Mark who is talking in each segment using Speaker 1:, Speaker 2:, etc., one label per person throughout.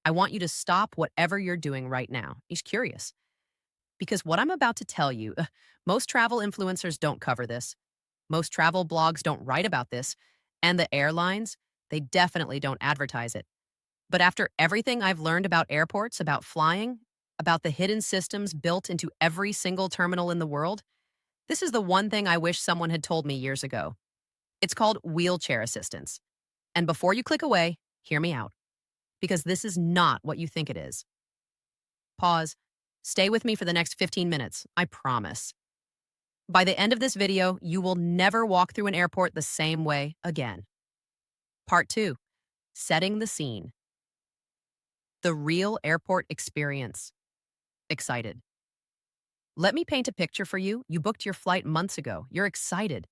Speaker 1: I want you to stop whatever you're doing right now. He's curious. Because what I'm about to tell you, most travel influencers don't cover this. Most travel blogs don't write about this. And the airlines, they definitely don't advertise it. But after everything I've learned about airports, about flying, about the hidden systems built into every single terminal in the world, this is the one thing I wish someone had told me years ago. It's called wheelchair assistance. And before you click away, hear me out, because this is not what you think it is. Pause. Stay with me for the next 15 minutes, I promise. By the end of this video, you will never walk through an airport the same way again. Part 2. Setting the scene. The real airport experience. Excited. Let me paint a picture for you. You booked your flight months ago. You're excited.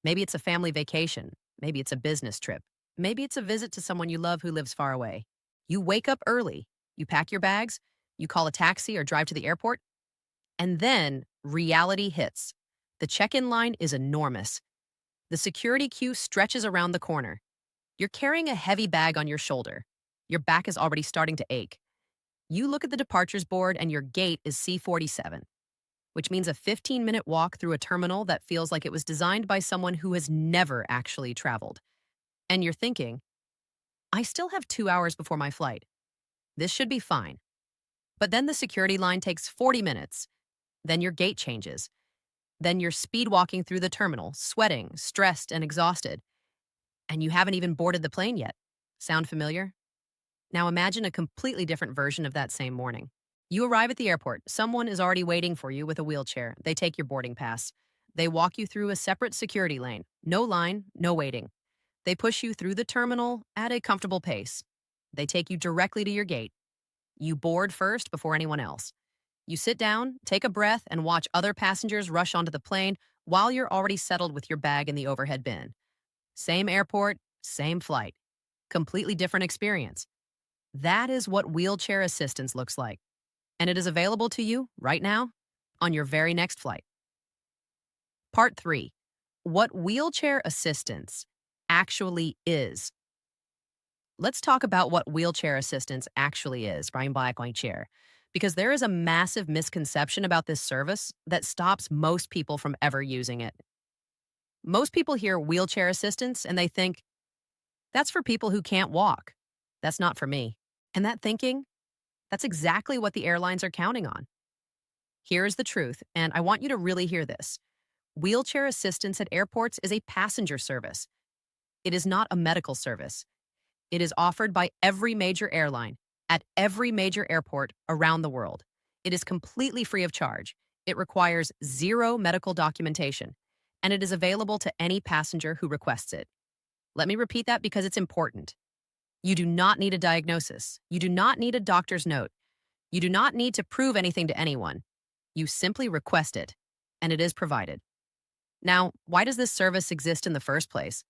Speaker 1: Maybe it's a family vacation. Maybe it's a business trip. Maybe it's a visit to someone you love who lives far away. You wake up early. You pack your bags. You call a taxi or drive to the airport. And then reality hits. The check-in line is enormous. The security queue stretches around the corner. You're carrying a heavy bag on your shoulder. Your back is already starting to ache. You look at the departures board and your gate is C47, which means a 15-minute walk through a terminal that feels like it was designed by someone who has never actually traveled. And you're thinking, I still have 2 hours before my flight. This should be fine. But then the security line takes 40 minutes. Then your gate changes. Then you're speed walking through the terminal, sweating, stressed, and exhausted. And you haven't even boarded the plane yet. Sound familiar? Now imagine a completely different version of that same morning. You arrive at the airport. Someone is already waiting for you with a wheelchair. They take your boarding pass. They walk you through a separate security lane. No line, no waiting. They push you through the terminal at a comfortable pace. They take you directly to your gate. You board first before anyone else. You sit down, take a breath, and watch other passengers rush onto the plane while you're already settled with your bag in the overhead bin. Same airport, same flight. Completely different experience. That is what wheelchair assistance looks like. And it is available to you right now on your very next flight. Part 3. What wheelchair assistance actually is. Let's talk about what wheelchair assistance actually is, Brian Black chair, because there is a massive misconception about this service that stops most people from ever using it. Most people hear wheelchair assistance and they think, that's for people who can't walk. That's not for me. And that thinking, that's exactly what the airlines are counting on. Here's the truth, and I want you to really hear this. Wheelchair assistance at airports is a passenger service. It is not a medical service. It is offered by every major airline at every major airport around the world. It is completely free of charge. It requires zero medical documentation, and it is available to any passenger who requests it. Let me repeat that because it's important. You do not need a diagnosis. You do not need a doctor's note. You do not need to prove anything to anyone. You simply request it, and it is provided. Now, why does this service exist in the first place?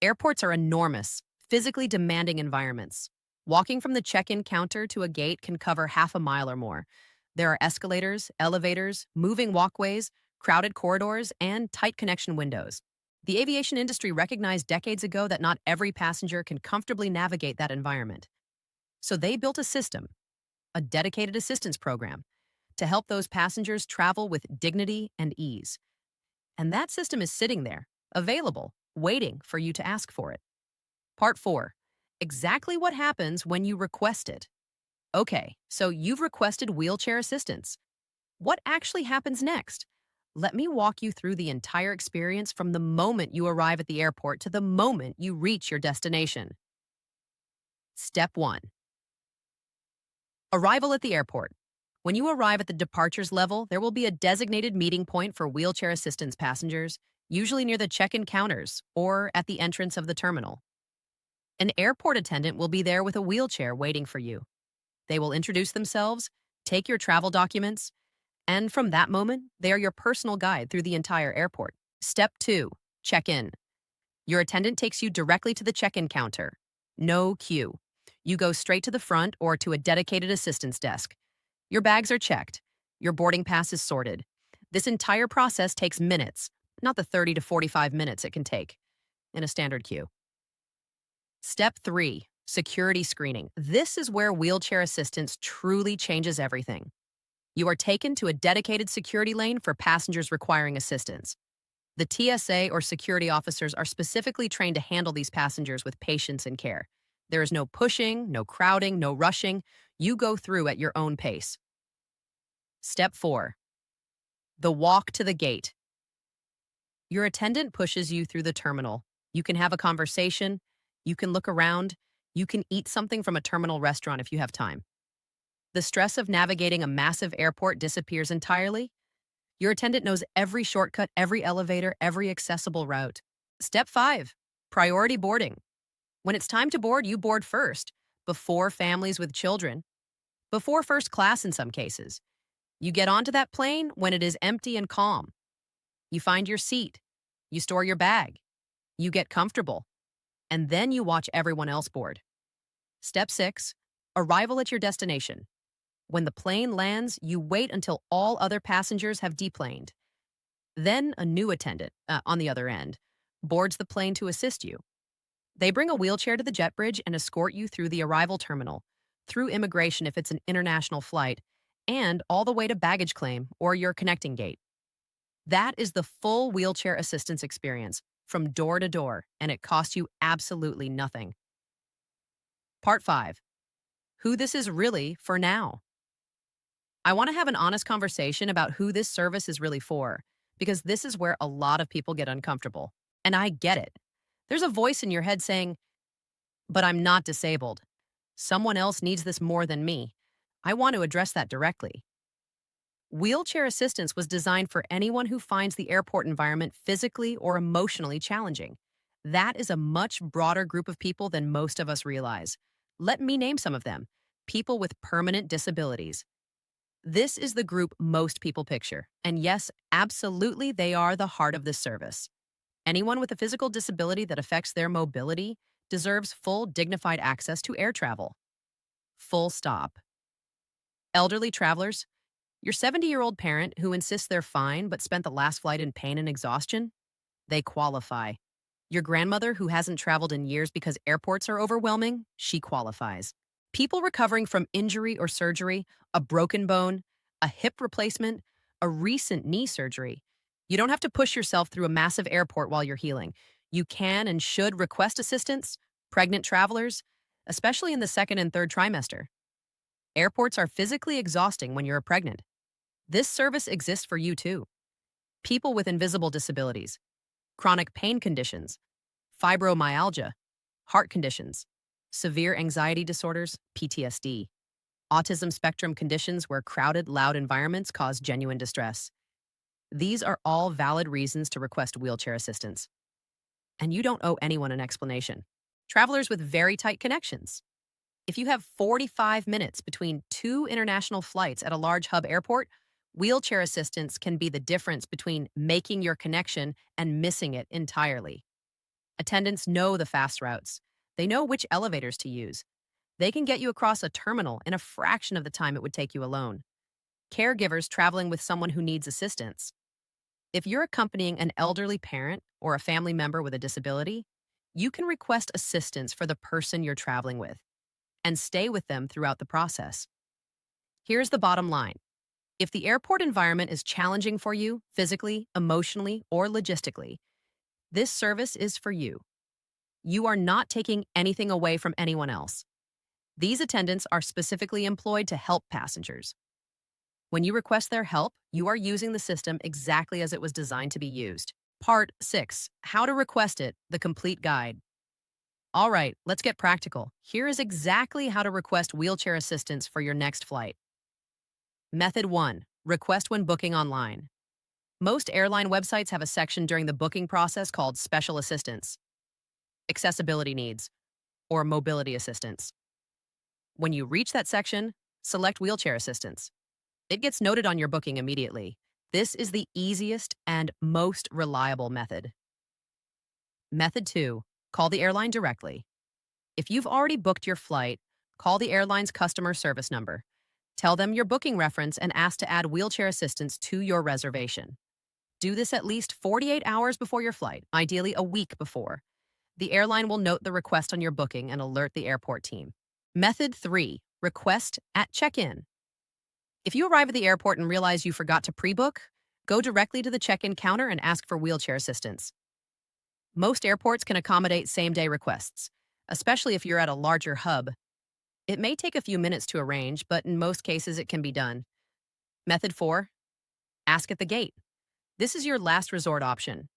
Speaker 1: Airports are enormous, physically demanding environments. Walking from the check-in counter to a gate can cover half a mile or more. There are escalators, elevators, moving walkways, crowded corridors, and tight connection windows. The aviation industry recognized decades ago that not every passenger can comfortably navigate that environment. So they built a system, a dedicated assistance program, to help those passengers travel with dignity and ease. And that system is sitting there, available, waiting for you to ask for it. Part 4. Exactly what happens when you request it. Okay, so you've requested wheelchair assistance. What actually happens next? Let me walk you through the entire experience from the moment you arrive at the airport to the moment you reach your destination. Step 1. Arrival at the airport. When you arrive at the departures level, there will be a designated meeting point for wheelchair assistance passengers, usually near the check-in counters or at the entrance of the terminal. An airport attendant will be there with a wheelchair waiting for you. They will introduce themselves, take your travel documents, and from that moment, they are your personal guide through the entire airport. Step 2. Check in. Your attendant takes you directly to the check-in counter. No queue. You go straight to the front or to a dedicated assistance desk. Your bags are checked. Your boarding pass is sorted. This entire process takes minutes, not the 30 to 45 minutes it can take in a standard queue. Step 3. Security screening. This is where wheelchair assistance truly changes everything. You are taken to a dedicated security lane for passengers requiring assistance. The TSA or security officers are specifically trained to handle these passengers with patience and care. There is no pushing, no crowding, no rushing. You go through at your own pace. Step 4. The walk to the gate. Your attendant pushes you through the terminal. You can have a conversation. You can look around. You can eat something from a terminal restaurant if you have time. The stress of navigating a massive airport disappears entirely. Your attendant knows every shortcut, every elevator, every accessible route. Step 5. Priority boarding. When it's time to board, you board first, before families with children, before first class in some cases. You get onto that plane when it is empty and calm. You find your seat. You store your bag. You get comfortable. And then you watch everyone else board. Step 6. Arrival at your destination. When the plane lands, you wait until all other passengers have deplaned. Then a new attendant, on the other end, boards the plane to assist you. They bring a wheelchair to the jet bridge and escort you through the arrival terminal, through immigration if it's an international flight, and all the way to baggage claim or your connecting gate. That is the full wheelchair assistance experience, from door to door, and it costs you absolutely nothing. Part 5. Who this is really for now. I want to have an honest conversation about who this service is really for, because this is where a lot of people get uncomfortable. And I get it. There's a voice in your head saying, but I'm not disabled. Someone else needs this more than me. I want to address that directly. Wheelchair assistance was designed for anyone who finds the airport environment physically or emotionally challenging. That is a much broader group of people than most of us realize. Let me name some of them. People with permanent disabilities. This is the group most people picture. And yes, absolutely, they are the heart of this service. Anyone with a physical disability that affects their mobility deserves full, dignified access to air travel. Full stop. Elderly travelers. Your 70-year-old parent who insists they're fine but spent the last flight in pain and exhaustion? They qualify. Your grandmother who hasn't traveled in years because airports are overwhelming? She qualifies. People recovering from injury or surgery, a broken bone, a hip replacement, a recent knee surgery. You don't have to push yourself through a massive airport while you're healing. You can and should request assistance. Pregnant travelers, especially in the second and third trimester. Airports are physically exhausting when you're pregnant. This service exists for you too. People with invisible disabilities, chronic pain conditions, fibromyalgia, heart conditions, severe anxiety disorders, PTSD, autism spectrum conditions where crowded, loud environments cause genuine distress. These are all valid reasons to request wheelchair assistance. And you don't owe anyone an explanation. Travelers with very tight connections. If you have 45 minutes between 2 international flights at a large hub airport, wheelchair assistance can be the difference between making your connection and missing it entirely. Attendants know the fast routes. They know which elevators to use. They can get you across a terminal in a fraction of the time it would take you alone. Caregivers traveling with someone who needs assistance. If you're accompanying an elderly parent or a family member with a disability, you can request assistance for the person you're traveling with and stay with them throughout the process. Here's the bottom line. If the airport environment is challenging for you, physically, emotionally, or logistically, this service is for you. You are not taking anything away from anyone else. These attendants are specifically employed to help passengers. When you request their help, you are using the system exactly as it was designed to be used. Part 6. How to request it, the complete guide. All right, let's get practical. Here is exactly how to request wheelchair assistance for your next flight. Method 1. Request when booking online. Most airline websites have a section during the booking process called Special Assistance, Accessibility Needs, or Mobility Assistance. When you reach that section, select Wheelchair Assistance. It gets noted on your booking immediately. This is the easiest and most reliable method. Method 2. Call the airline directly. If you've already booked your flight, call the airline's customer service number. Tell them your booking reference and ask to add wheelchair assistance to your reservation. Do this at least 48 hours before your flight, ideally a week before. The airline will note the request on your booking and alert the airport team. Method 3, request at check-in. If you arrive at the airport and realize you forgot to pre-book, go directly to the check-in counter and ask for wheelchair assistance. Most airports can accommodate same-day requests, especially if you're at a larger hub. It may take a few minutes to arrange, but in most cases it can be done. Method 4, ask at the gate. This is your last resort option.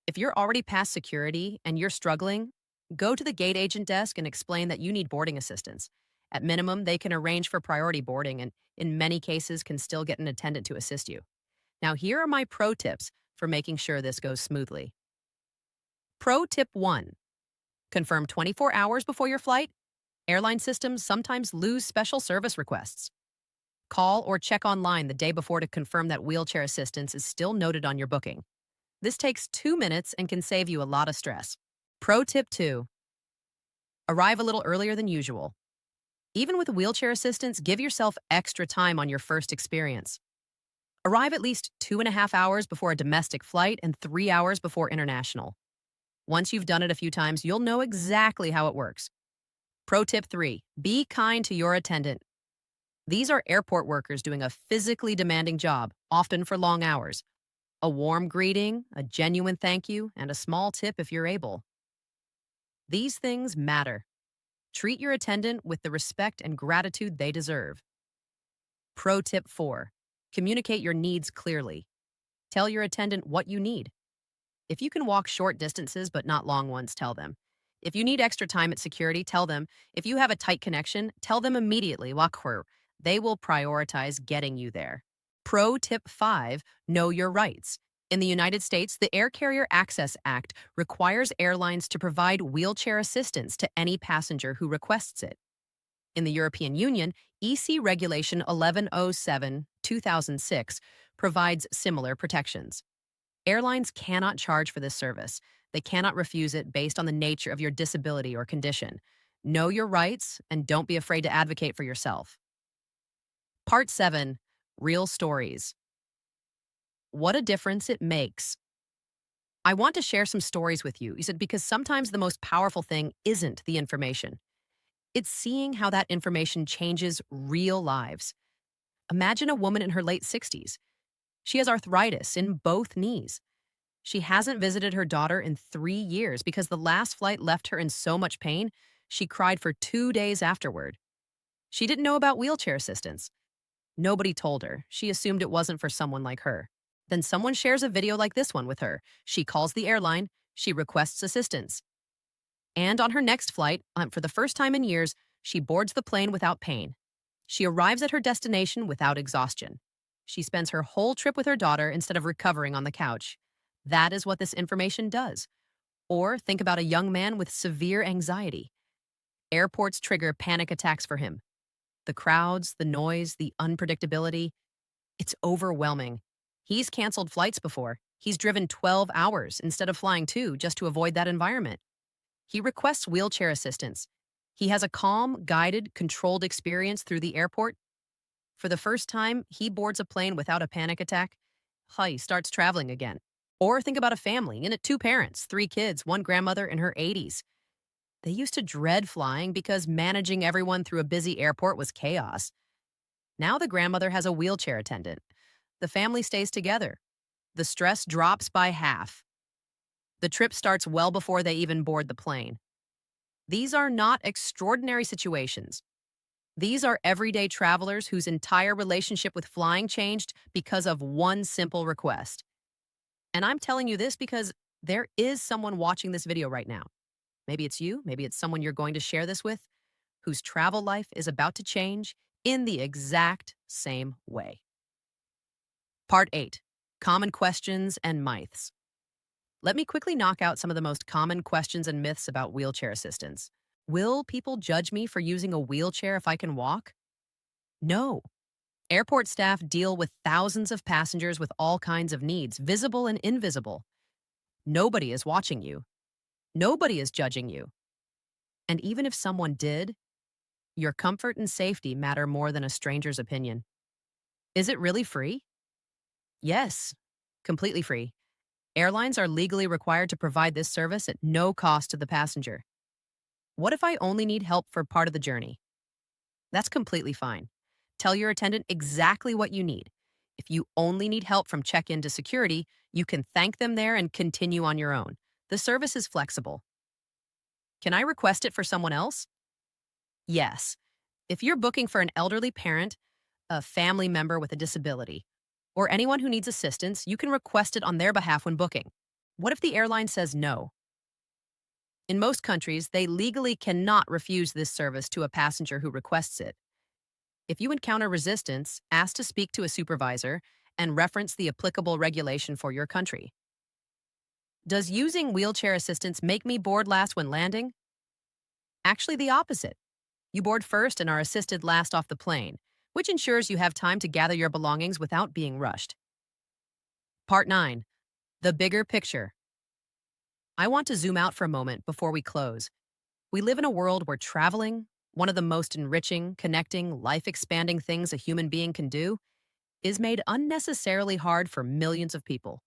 Speaker 1: If you're already past security and you're struggling, go to the gate agent desk and explain that you need boarding assistance. At minimum, they can arrange for priority boarding and, in many cases, can still get an attendant to assist you. Now, here are my pro tips for making sure this goes smoothly. Pro tip 1, confirm 24 hours before your flight. Airline systems sometimes lose special service requests. Call or check online the day before to confirm that wheelchair assistance is still noted on your booking. This takes 2 minutes and can save you a lot of stress. Pro tip 2, arrive a little earlier than usual. Even with wheelchair assistance, give yourself extra time on your first experience. Arrive at least 2.5 hours before a domestic flight and 3 hours before international. Once you've done it a few times, you'll know exactly how it works. Pro tip 3, be kind to your attendant. These are airport workers doing a physically demanding job, often for long hours. A warm greeting, a genuine thank you, and a small tip if you're able. These things matter. Treat your attendant with the respect and gratitude they deserve. Pro tip 4, communicate your needs clearly. Tell your attendant what you need. If you can walk short distances but not long ones, tell them. If you need extra time at security, tell them. If you have a tight connection, tell them immediately. They will prioritize getting you there. Pro tip 5, know your rights. In the United States, the Air Carrier Access Act requires airlines to provide wheelchair assistance to any passenger who requests it. In the European Union, EC Regulation 1107/2006 provides similar protections. Airlines cannot charge for this service. They cannot refuse it based on the nature of your disability or condition. Know your rights and don't be afraid to advocate for yourself. Part 7, real stories. What a difference it makes. I want to share some stories with you, because sometimes the most powerful thing isn't the information. It's seeing how that information changes real lives. Imagine a woman in her late 60s. She has arthritis in both knees. She hasn't visited her daughter in 3 years because the last flight left her in so much pain, she cried for 2 days afterward. She didn't know about wheelchair assistance. Nobody told her. She assumed it wasn't for someone like her. Then someone shares a video like this one with her. She calls the airline. She requests assistance. And on her next flight, for the first time in years, she boards the plane without pain. She arrives at her destination without exhaustion. She spends her whole trip with her daughter instead of recovering on the couch. That is what this information does. Or think about a young man with severe anxiety. Airports trigger panic attacks for him. The crowds, the noise, the unpredictability. It's overwhelming. He's canceled flights before. He's driven 12 hours instead of flying 2 just to avoid that environment. He requests wheelchair assistance. He has a calm, guided, controlled experience through the airport. For the first time, he boards a plane without a panic attack. He starts traveling again. Or think about a family, 2 parents, 3 kids, 1 grandmother in her 80s. They used to dread flying because managing everyone through a busy airport was chaos. Now the grandmother has a wheelchair attendant. The family stays together. The stress drops by half. The trip starts well before they even board the plane. These are not extraordinary situations. These are everyday travelers whose entire relationship with flying changed because of one simple request. And I'm telling you this because there is someone watching this video right now. Maybe it's you, maybe it's someone you're going to share this with, whose travel life is about to change in the exact same way. Part 8, common questions and myths. Let me quickly knock out some of the most common questions and myths about wheelchair assistance. Will people judge me for using a wheelchair if I can walk? No. Airport staff deal with thousands of passengers with all kinds of needs, visible and invisible. Nobody is watching you. Nobody is judging you. And even if someone did, your comfort and safety matter more than a stranger's opinion. Is it really free? Yes, completely free. Airlines are legally required to provide this service at no cost to the passenger. What if I only need help for part of the journey? That's completely fine. Tell your attendant exactly what you need. If you only need help from check in to security, you can thank them there and continue on your own. The service is flexible. Can I request it for someone else? Yes. If you're booking for an elderly parent, a family member with a disability, or anyone who needs assistance, you can request it on their behalf when booking. What if the airline says no? In most countries, they legally cannot refuse this service to a passenger who requests it. If you encounter resistance, ask to speak to a supervisor and reference the applicable regulation for your country. Does using wheelchair assistance make me board last when landing? Actually, the opposite. You board first and are assisted last off the plane, which ensures you have time to gather your belongings without being rushed. Part 9. The bigger picture. I want to zoom out for a moment before we close. We live in a world where traveling, one of the most enriching, connecting, life-expanding things a human being can do, is made unnecessarily hard for millions of people.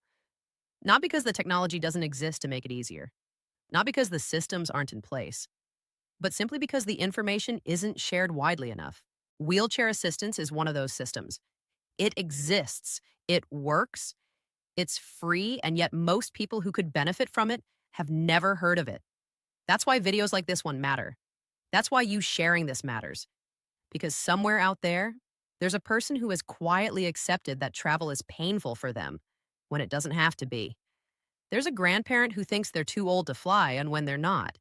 Speaker 1: Not because the technology doesn't exist to make it easier, not because the systems aren't in place, but simply because the information isn't shared widely enough. Wheelchair assistance is one of those systems. It exists, it works, it's free, and yet most people who could benefit from it have never heard of it. That's why videos like this one matter. That's why you sharing this matters. Because somewhere out there, there's a person who has quietly accepted that travel is painful for them when it doesn't have to be. There's a grandparent who thinks they're too old to fly and when they're not.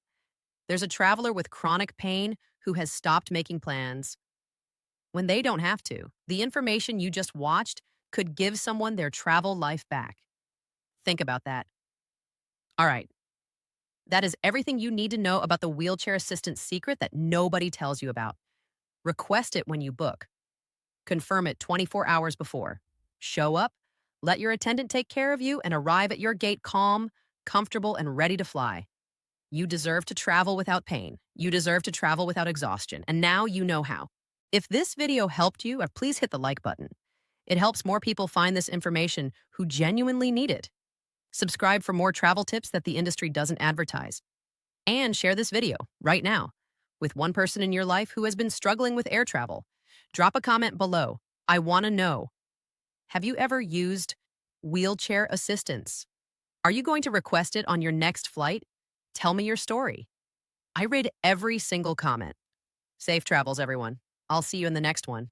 Speaker 1: There's a traveler with chronic pain who has stopped making plans when they don't have to. The information you just watched could give someone their travel life back. Think about that. All right. That is everything you need to know about the wheelchair assistance secret that nobody tells you about. Request it when you book. Confirm it 24 hours before. Show up, let your attendant take care of you, and arrive at your gate calm, comfortable, and ready to fly. You deserve to travel without pain. You deserve to travel without exhaustion. And now you know how. If this video helped you, please hit the like button. It helps more people find this information who genuinely need it. Subscribe for more travel tips that the industry doesn't advertise. And share this video right now with one person in your life who has been struggling with air travel. Drop a comment below. I want to know. Have you ever used wheelchair assistance? Are you going to request it on your next flight? Tell me your story. I read every single comment. Safe travels, everyone. I'll see you in the next one.